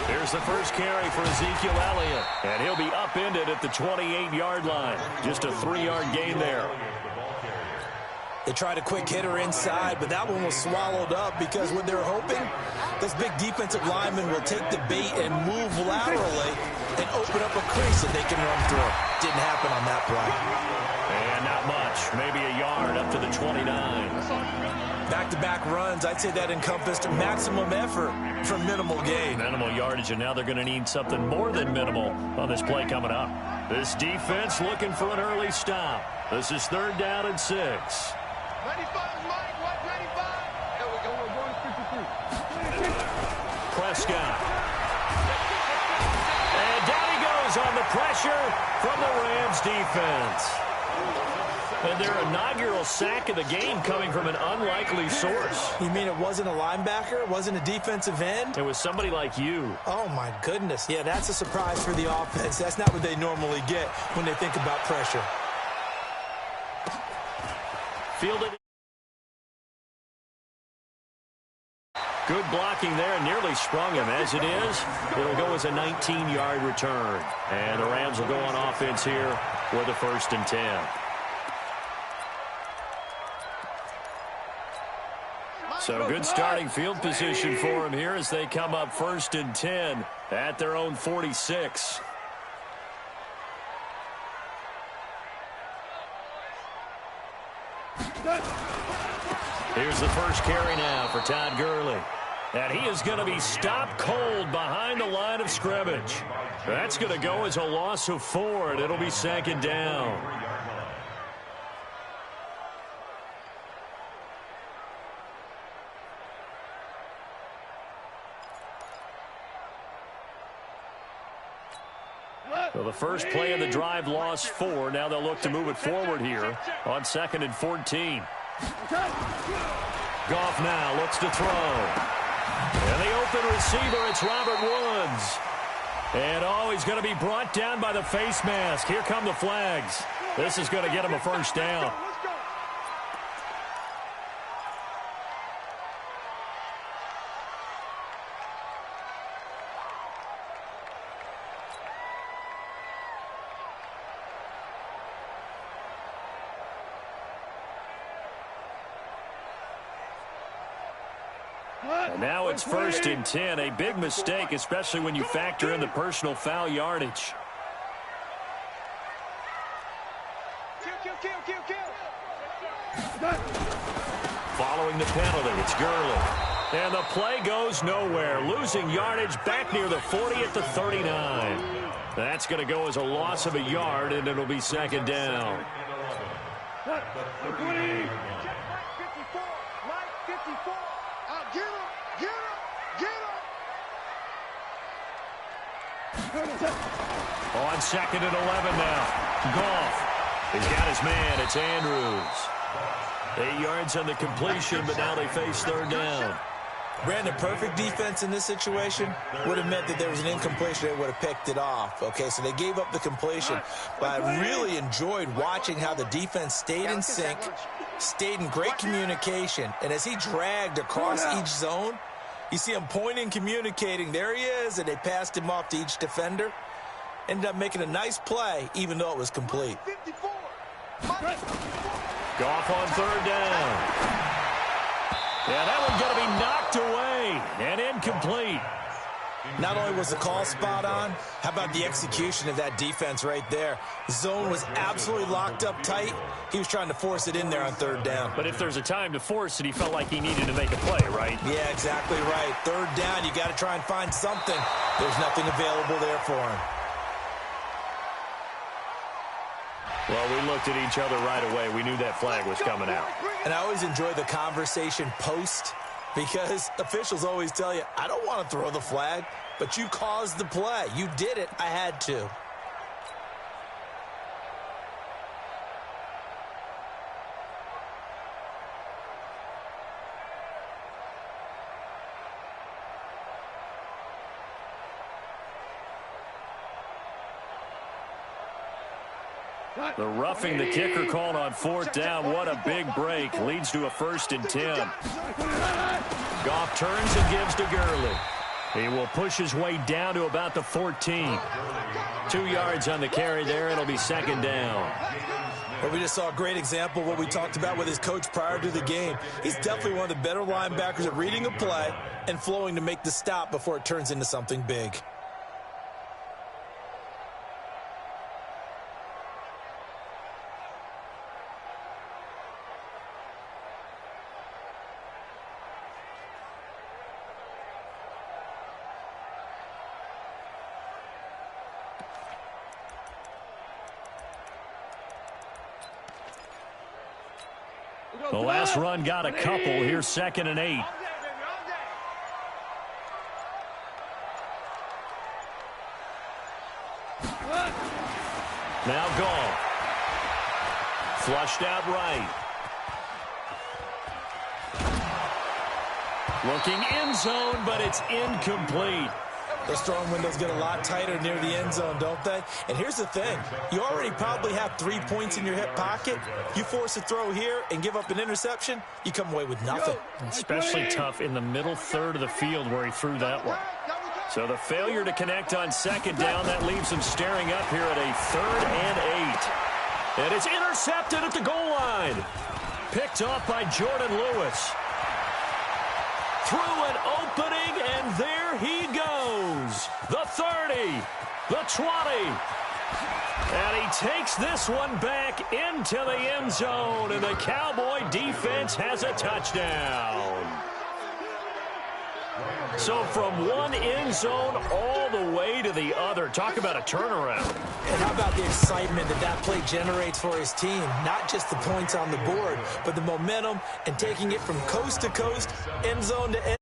Here's the first carry for Ezekiel Elliott, and he'll be upended at the 28-yard line. Just a 3-yard gain there. They tried a quick hitter inside, but that one was swallowed up because what they're hoping, this big defensive lineman will take the bait and move laterally and open up a crease that they can run through. Didn't happen on that play. And not much, maybe a yard up to the 29. Back-to-back runs, I'd say that encompassed maximum effort for minimal gain. Minimal yardage, and now they're going to need something more than minimal on this play coming up. This defense looking for an early stop. This is 3rd down and 6. 95, Mike, 195. There we go, we're going to 53. Prescott. And down he goes on the pressure from the Rams defense. And their inaugural sack of the game coming from an unlikely source. You mean it wasn't a linebacker? It wasn't a defensive end? It was somebody like you. Oh, my goodness. Yeah, that's a surprise for the offense. That's not what they normally get when they think about pressure. Fielded. Good blocking there, nearly sprung him. As it is, it'll go as a 19-yard return. And the Rams will go on offense here with a 1st and 10. So good starting field position for them here as they come up 1st and 10 at their own 46. Here's the first carry now for Todd Gurley. And he is going to be stopped cold behind the line of scrimmage. That's going to go as a loss of 4, and it'll be 2nd down. So the first play of the drive lost 4. Now they'll look to move it forward here on 2nd and 14. Goff now looks to throw. And the open receiver, it's Robert Woods. And he's going to be brought down by the face mask. Here come the flags. This is going to get him a 1st down. And now it's 1st and 10, a big mistake, especially when you factor in the personal foul yardage. Following the penalty, it's Gurley. And the play goes nowhere, losing yardage back near the 40 at the 39. That's going to go as a loss of a yard, and it'll be 2nd down. On 2nd and 11 now. Goff. He's got his man. It's Andrews. 8 yards on the completion, but now they face 3rd down. Brandon, perfect defense in this situation would have meant that there was an incompletion. They would have picked it off. Okay, so they gave up the completion. But I really enjoyed watching how the defense stayed in sync, stayed in great communication. And as he dragged across each zone, you see him pointing, communicating. There he is, and they passed him off to each defender. Ended up making a nice play, even though it was complete. Goff on 3rd down. Yeah, that one's going to be knocked away and incomplete. Not only was the call spot on, how about the execution of that defense right there? Zone was absolutely locked up tight. He was trying to force it in there on 3rd down. But if there's a time to force it, he felt like he needed to make a play, right? Yeah, exactly right. 3rd down, you got to try and find something. There's nothing available there for him. Well, we looked at each other right away. We knew that flag was coming out. And I always enjoy the conversation post, because officials always tell you, I don't want to throw the flag, but you caused the play. You did it. I had to. The roughing the kicker called on 4th down. What a big break. Leads to a 1st and 10. Goff turns and gives to Gurley. He will push his way down to about the 14. 2 yards on the carry there. It'll be 2nd down. Well, we just saw a great example of what we talked about with his coach prior to the game. He's definitely one of the better linebackers at reading a play and flowing to make the stop before it turns into something big. The last run got a couple. Here's 2nd and 8. Now Goff. Flushed out right. Looking end zone, but it's incomplete. Those throwing windows get a lot tighter near the end zone, don't they? And here's the thing. You already probably have 3 points in your hip pocket. You force a throw here and give up an interception, you come away with nothing. Especially tough in the middle third of the field where he threw that one. So the failure to connect on 2nd down, that leaves him staring up here at a 3rd and 8. And it's intercepted at the goal line. Picked off by Jordan Lewis. Through an opening, and there he goes. The 30, the 20. And he takes this one back into the end zone, and the Cowboy defense has a touchdown. So from one end zone all the way to the other. Talk about a turnaround. And how about the excitement that that play generates for his team? Not just the points on the board, but the momentum and taking it from coast to coast, end zone to end.